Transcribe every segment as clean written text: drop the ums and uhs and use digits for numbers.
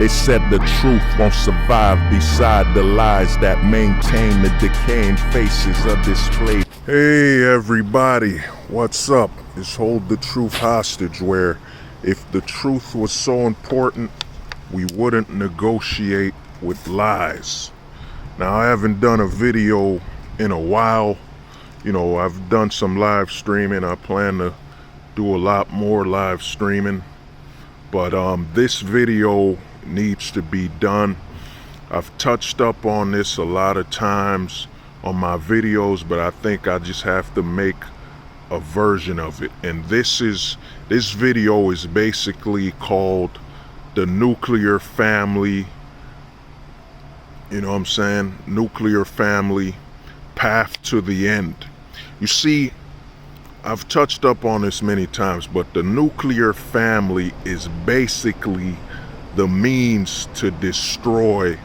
They said the truth won't survive beside the lies that maintain the decaying faces of this place. Hey everybody, what's up? It's Hold the Truth Hostage, where if the truth was so important, we wouldn't negotiate with lies. Now, I haven't done a video in a while. I've done some live streaming. I plan to do a lot more live streaming. But this video needs to be done. I've touched up on this a lot of times on my videos, but I think I just have to make a version of it. And this video is basically called the nuclear family, nuclear family path to the end. You see, I've touched up on this many times, but the nuclear family is basically the means to destroy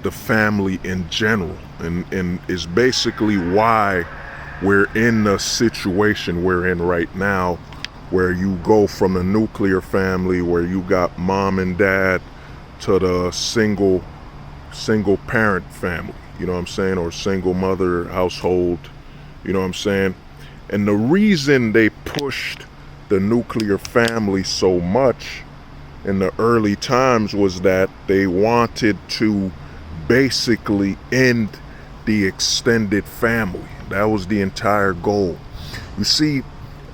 the family in general, and is basically why we're in the situation we're in right now, where you go from the nuclear family where you got mom and dad to the single parent family, or single mother household, and the reason they pushed the nuclear family so much in the early times was that they wanted to basically end the extended family. That was the entire goal. You see,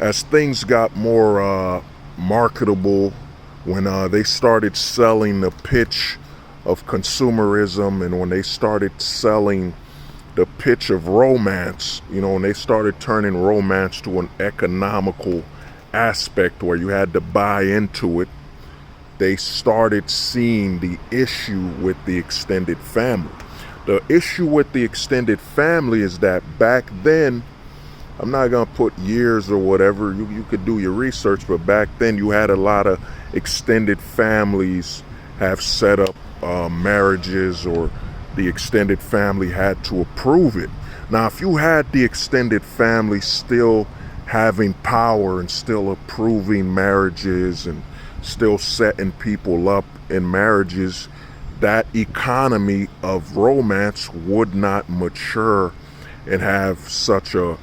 as things got more marketable, when they started selling the pitch of consumerism, and when they started selling the pitch of romance, when they started turning romance to an economical aspect where you had to buy into it, they started seeing the issue with the extended family. The issue with the extended family is that back then, I'm not gonna put years or whatever, you could do your research, but back then you had a lot of extended families have set up marriages, or the extended family had to approve it. Now, if you had the extended family still having power and still approving marriages and still setting people up in marriages, that economy of romance would not mature and have such a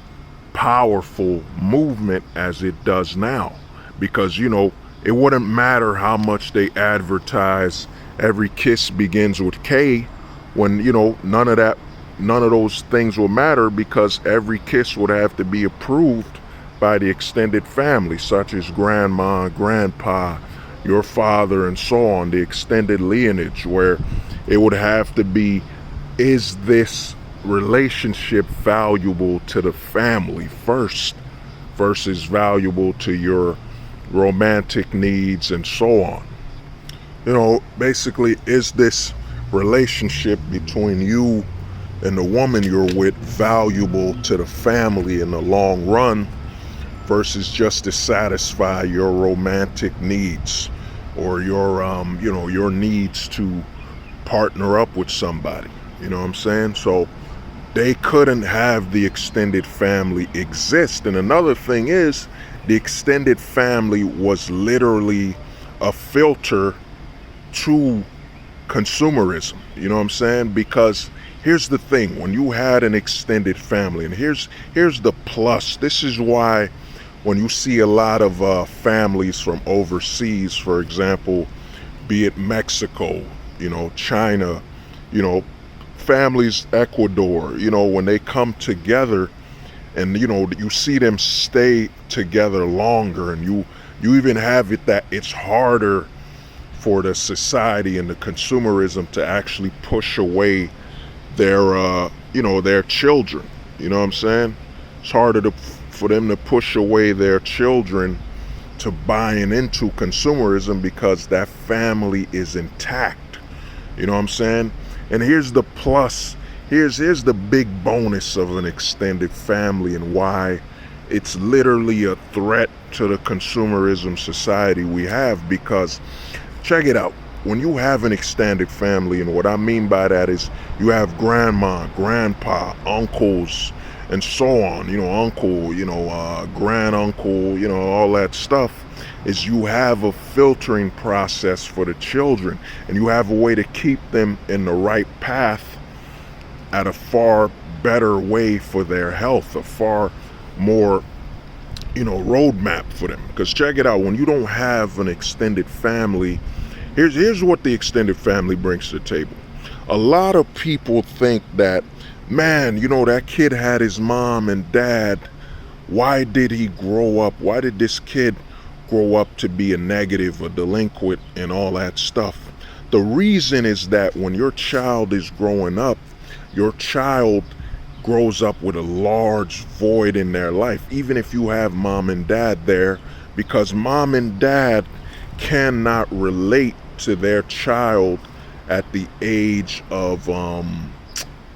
powerful movement as it does now. Because, it wouldn't matter how much they advertise every kiss begins with K, when, none of those things will matter, because every kiss would have to be approved by the extended family, such as grandma, grandpa, your father, and so on, the extended lineage, where it would have to be, is this relationship valuable to the family first versus valuable to your romantic needs and so on. Basically, is this relationship between you and the woman you're with valuable to the family in the long run versus just to satisfy your romantic needs, or your needs to partner up with somebody? So they couldn't have the extended family exist. And another thing is, the extended family was literally a filter to consumerism, because here's the thing: when you had an extended family, and here's the plus, this is why when you see a lot of families from overseas, for example, be it Mexico, China, families, Ecuador, when they come together, and you see them stay together longer, and you even have it that it's harder for the society and the consumerism to actually push away their children. It's harder for them to push away their children to buying into consumerism, because that family is intact. And here's the plus, here's the big bonus of an extended family, and why it's literally a threat to the consumerism society we have. Because check it out, when you have an extended family, and what I mean by that is you have grandma, grandpa, uncles, and so on, uncle, grand uncle, all that stuff. is you have a filtering process for the children, and you have a way to keep them in the right path at a far better way for their health, a far more roadmap for them. Because check it out, when you don't have an extended family, here's what the extended family brings to the table. A lot of people think that, man, that kid had his mom and dad. Why did he grow up? Why did this kid grow up to be a negative, a delinquent, and all that stuff? The reason is that when your child is growing up, your child grows up with a large void in their life, even if you have mom and dad there, because mom and dad cannot relate to their child at the age of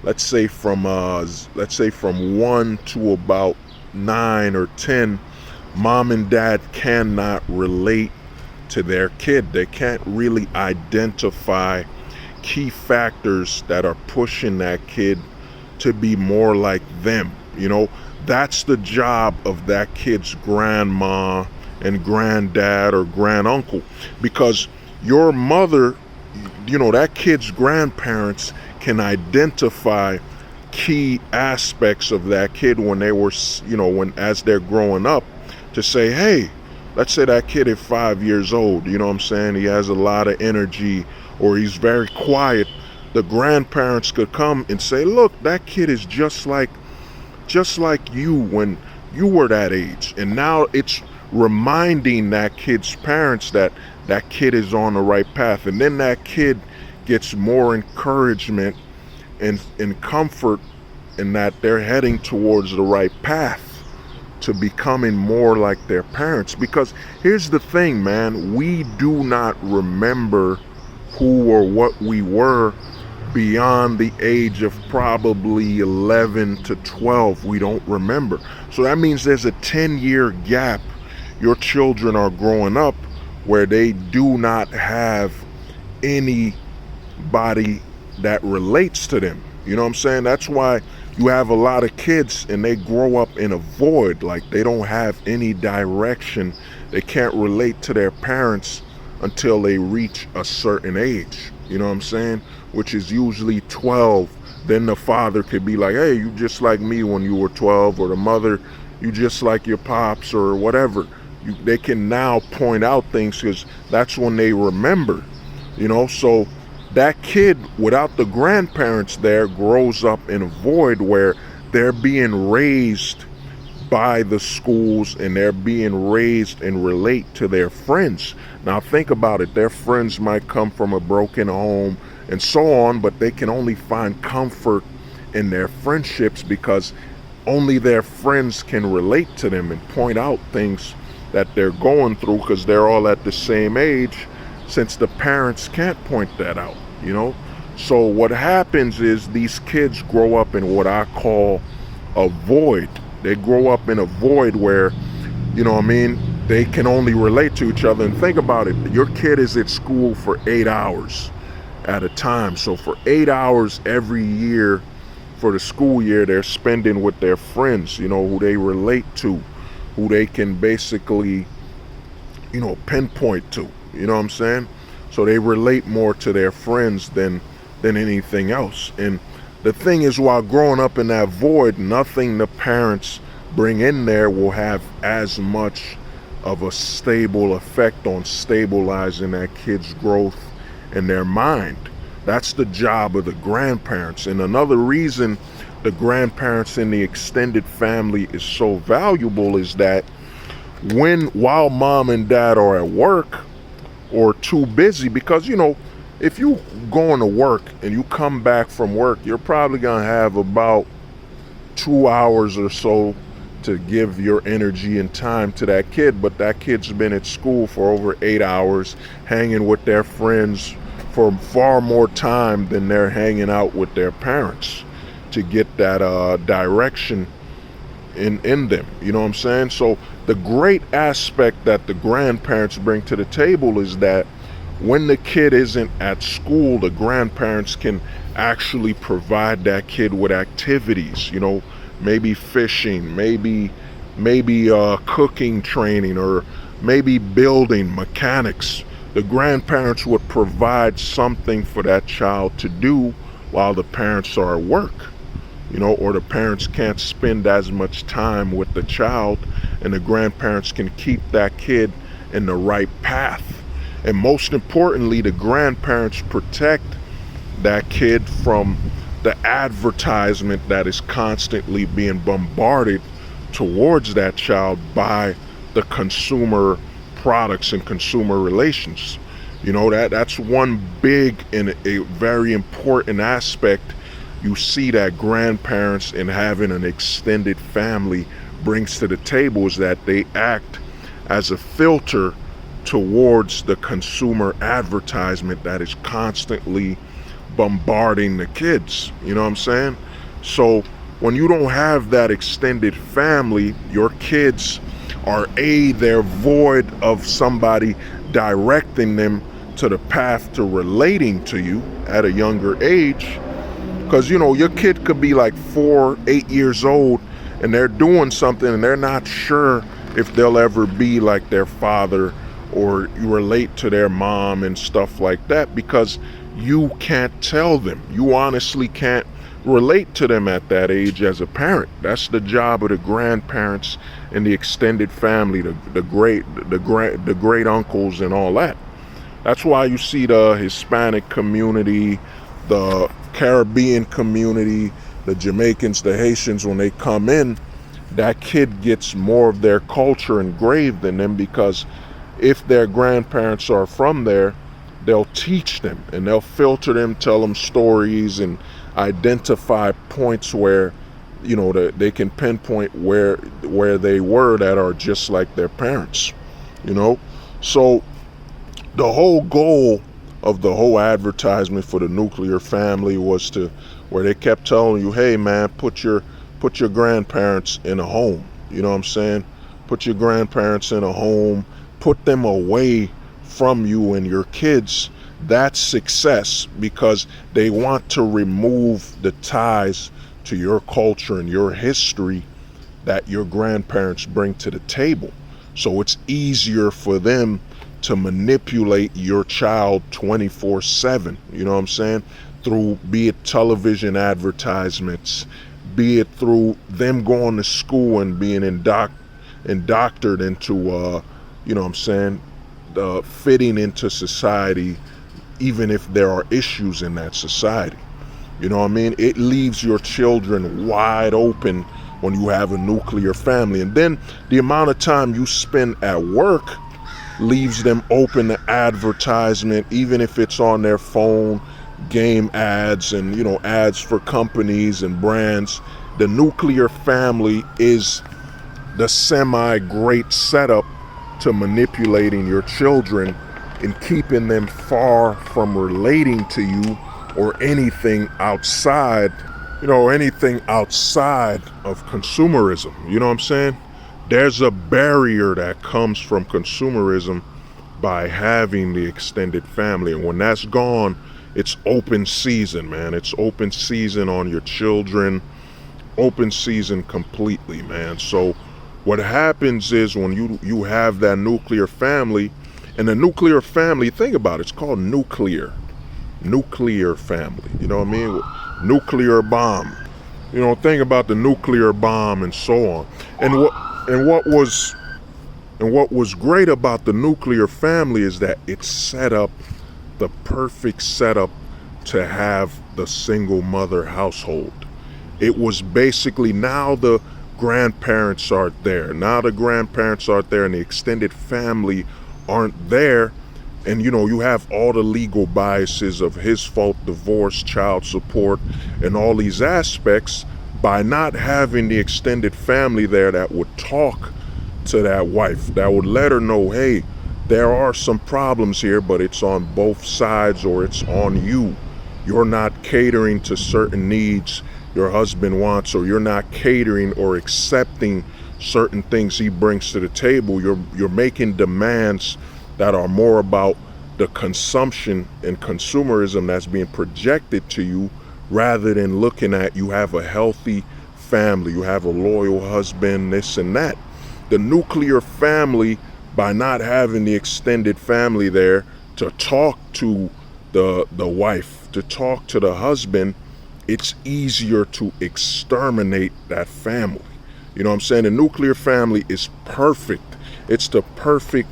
let's say from 1 to about 9 or 10. Mom and dad cannot relate to their kid. They can't really identify key factors that are pushing that kid to be more like them. That's the job of that kid's grandma and granddad or granduncle, because your mother, that kid's grandparents can identify key aspects of that kid when they were, as they're growing up, to say, hey, let's say that kid is 5 years old, he has a lot of energy, or he's very quiet. The grandparents could come and say, look, that kid is just like you when you were that age. And now it's reminding that kid's parents that that kid is on the right path. And then that kid gets more encouragement and comfort in that they're heading towards the right path to becoming more like their parents. Because here's the thing, man, we do not remember who or what we were beyond the age of probably 11 to 12. We don't remember. So that means there's a 10-year gap. Your children are growing up where they do not have anybody that relates to them. That's why you have a lot of kids and they grow up in a void, like they don't have any direction. They can't relate to their parents until they reach a certain age, which is usually 12. Then the father could be like, hey, you just like me when you were 12, or the mother, you just like your pops, or whatever. They can now point out things because that's when they remember, so that kid without the grandparents there grows up in a void where they're being raised by the schools and they're being raised and relate to their friends. Now think about it, their friends might come from a broken home and so on, but they can only find comfort in their friendships because only their friends can relate to them and point out things that they're going through because they're all at the same age, since the parents can't point that out, So what happens is these kids grow up in what I call a void. They grow up in a void where, they can only relate to each other. And think about it, your kid is at school for 8 hours at a time. So for 8 hours every year for the school year, they're spending with their friends, who they relate to, who they can basically, pinpoint to, So they relate more to their friends than anything else. And the thing is, while growing up in that void, nothing the parents bring in there will have as much of a stable effect on stabilizing that kid's growth in their mind. That's the job of the grandparents. And another reason the grandparents in the extended family is so valuable is that while mom and dad are at work or too busy, because if you going to work and you come back from work, you're probably gonna have about 2 hours or so to give your energy and time to that kid, but that kid's been at school for over 8 hours, hanging with their friends for far more time than they're hanging out with their parents to get that direction in them. You know what I'm saying? So the great aspect that the grandparents bring to the table is that when the kid isn't at school, the grandparents can actually provide that kid with activities, maybe fishing, maybe cooking training, or maybe building, mechanics. The grandparents would provide something for that child to do while the parents are at work, or the parents can't spend as much time with the child, and the grandparents can keep that kid in the right path. And most importantly, the grandparents protect that kid from the advertisement that is constantly being bombarded towards that child by the consumer products and consumer relations. That's one big and a very important aspect you see that grandparents and having an extended family brings to the table, is that they act as a filter towards the consumer advertisement that is constantly bombarding the kids. You know what I'm saying? So when you don't have that extended family, your kids are they're void of somebody directing them to the path to relating to you at a younger age. Because your kid could be like 4, 8 years old and they're doing something and they're not sure if they'll ever be like their father or relate to their mom and stuff like that, because you can't tell them. You honestly can't relate to them at that age as a parent. That's the job of the grandparents and the extended family, the great uncles and all that. That's why you see the Hispanic community, the Caribbean community, the Jamaicans, the Haitians, when they come in, that kid gets more of their culture engraved in them, because if their grandparents are from there, they'll teach them and they'll filter them, tell them stories, and identify points where they can pinpoint where they were that are just like their parents. So the whole goal of the whole advertisement for the nuclear family was where they kept telling you, hey man, put your grandparents in a home. You know what I'm saying? Put your grandparents in a home, put them away from you and your kids. That's success, because they want to remove the ties to your culture and your history that your grandparents bring to the table. So it's easier for them to manipulate your child 24/7, you know what I'm saying? Through, be it television advertisements, be it through them going to school and being indoctored into, you know what I'm saying, fitting into society, even if there are issues in that society. You know what I mean? It leaves your children wide open when you have a nuclear family. And then the amount of time you spend at work leaves them open to advertisement, even if it's on their phone, game ads and, ads for companies and brands. The nuclear family is the semi-great setup to manipulating your children and keeping them far from relating to you or anything outside, anything outside of consumerism. You know what I'm saying? There's a barrier that comes from consumerism by having the extended family. And when that's gone, it's open season, man. It's open season on your children, open season completely, man. So what happens is when you have that nuclear family, and the nuclear family, think about it, it's called nuclear family. You know what I mean? Nuclear bomb. Think about the nuclear bomb and so on. And what was great about the nuclear family is that it set up the perfect setup to have the single mother household. It was basically, now the grandparents aren't there. Now the grandparents aren't there and the extended family aren't there. And you have all the legal biases of his fault, divorce, child support, and all these aspects. By not having the extended family there that would talk to that wife, that would let her know, hey, there are some problems here, but it's on both sides, or it's on you. You're not catering to certain needs your husband wants, or you're not catering or accepting certain things he brings to the table. You're making demands that are more about the consumption and consumerism that's being projected to you, rather than looking at, you have a healthy family, you have a loyal husband, this and that. The nuclear family by not having the extended family there to talk to the wife, to talk to the husband, it's easier to exterminate that family. You know what I'm saying? The nuclear family is perfect. It's the perfect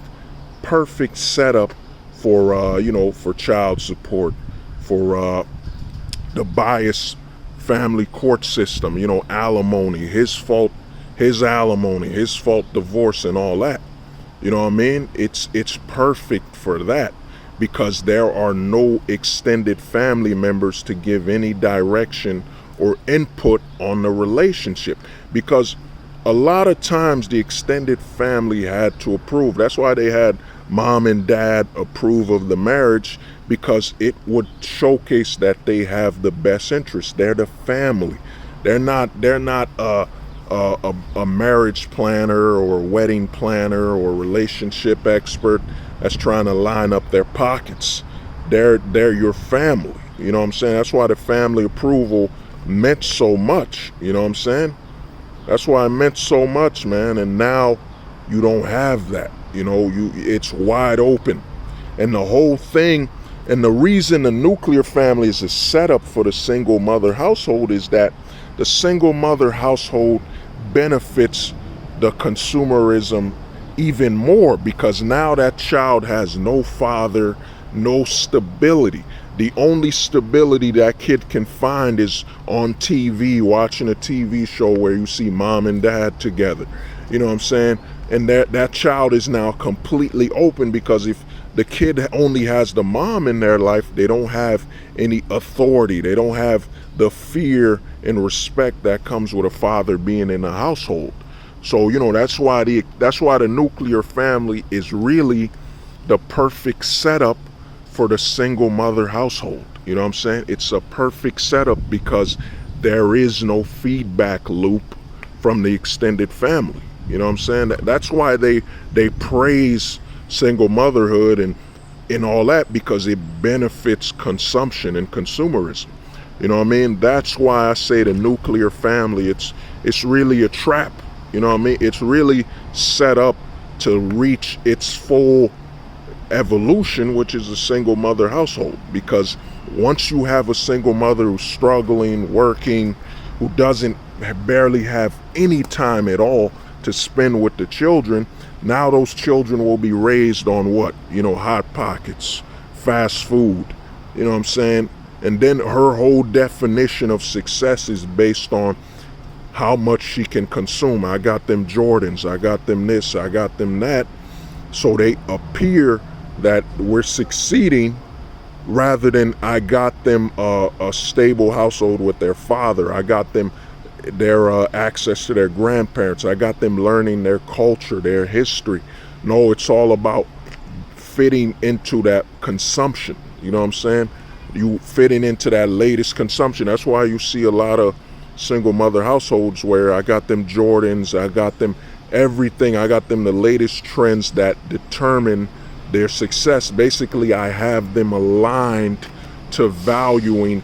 setup for for child support, for the biased family court system, alimony, his fault, his alimony, his fault divorce and all that. You know what I mean? It's perfect for that, because there are no extended family members to give any direction or input on the relationship, because a lot of times the extended family had to approve. That's why they had mom and dad approve of the marriage, because it would showcase that they have the best interest. They're the family. They're not a marriage planner or wedding planner or relationship expert that's trying to line up their pockets. They're your family. You know what I'm saying? That's why the family approval meant so much. You know what I'm saying? That's why it meant so much, man. And now you don't have that. It's wide open. And the whole thing, and the reason the nuclear family is a setup for the single mother household is that the single mother household benefits the consumerism even more, because now that child has no father, no stability. The only stability that kid can find is on TV, watching a TV show where you see mom and dad together. You know what I'm saying? And that child is now completely open, because if the kid only has the mom in their life, they don't have any authority. They don't have the fear and respect that comes with a father being in the household. So, that's why the nuclear family is really the perfect setup for the single mother household. You know what I'm saying? It's a perfect setup because there is no feedback loop from the extended family. You know what I'm saying? That's why they praise single motherhood and all that, because it benefits consumption and consumerism. You know what I mean? That's why I say the nuclear family, it's really a trap. You know what I mean? It's really set up to reach its full evolution, which is a single mother household. Because once you have a single mother who's struggling, working, who doesn't barely have any time at all to spend with the children, now those children will be raised on what? Hot Pockets, fast food. You know what I'm saying? And then her whole definition of success is based on how much she can consume. I got them Jordans, I got them this, I got them that. So they appear that we're succeeding, rather than I got them a stable household with their father. I got them their access to their grandparents. I got them learning their culture, their history. No, it's all about fitting into that consumption. You know what I'm saying? You fitting into that latest consumption. That's why you see a lot of single mother households where I got them Jordans, I got them everything, I got them the latest trends that determine their success. Basically, I have them aligned to valuing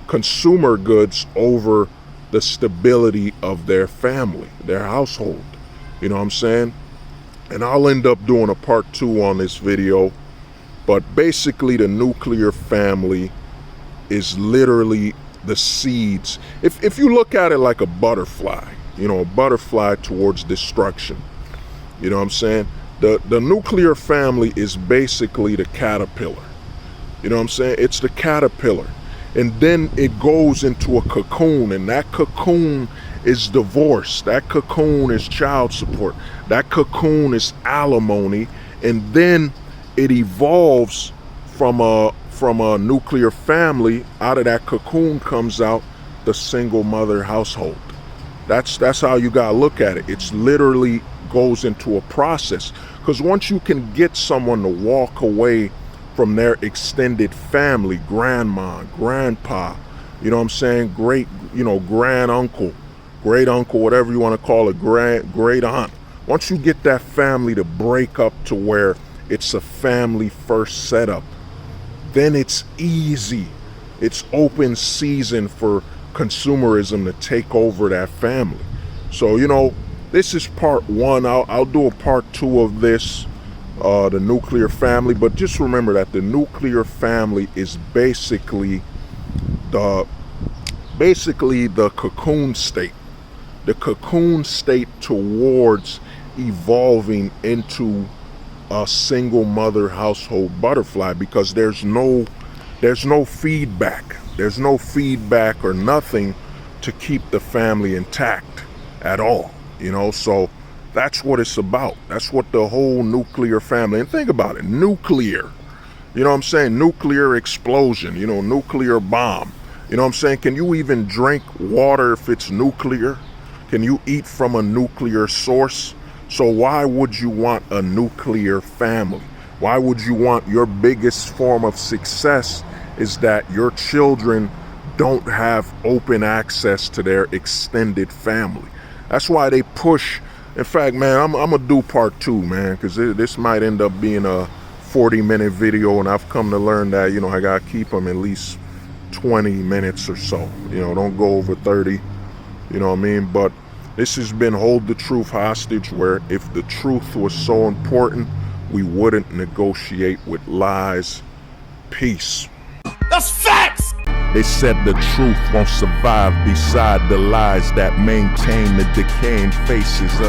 consumer goods over the stability of their family, their household. You know what I'm saying? And I'll end up doing a part 2 on this video. But basically, the nuclear family is literally the seeds. If you look at it like a butterfly, a butterfly towards destruction. You know what I'm saying? The nuclear family is basically the caterpillar. You know what I'm saying? It's the caterpillar. And then it goes into a cocoon, and that cocoon is divorce. That cocoon is child support. That cocoon is alimony. And then it evolves from a nuclear family. Out of that cocoon comes out the single mother household. That's how you gotta look at it. It's literally goes into a process, because once you can get someone to walk away from their extended family, grandma, grandpa, you know what I'm saying, great uncle, great uncle, whatever you want to call it, great aunt. Once you get that family to break up to where it's a family first setup, then it's easy. It's open season for consumerism to take over that family. So, this is part one. I'll do a part two of this, the nuclear family. But just remember that the nuclear family is basically the cocoon state. The cocoon state towards evolving into a single mother household butterfly, because there's no feedback. There's no feedback or nothing to keep the family intact at all. So that's what it's about. That's what the whole nuclear family, and think about it, nuclear, you know what I'm saying? Nuclear explosion, nuclear bomb. You know what I'm saying? Can you even drink water if it's nuclear? Can you eat from a nuclear source? So why would you want a nuclear family? Why would you want your biggest form of success is that your children don't have open access to their extended family? That's why they push. In fact, man, I'm gonna do part two, man, because this might end up being a 40-minute video, and I've come to learn that, I gotta keep them at least 20 minutes or so. Don't go over 30. You know what I mean? But this has been Hold the Truth Hostage, where if the truth was so important, we wouldn't negotiate with lies. Peace. That's facts! They said the truth won't survive beside the lies that maintain the decaying faces of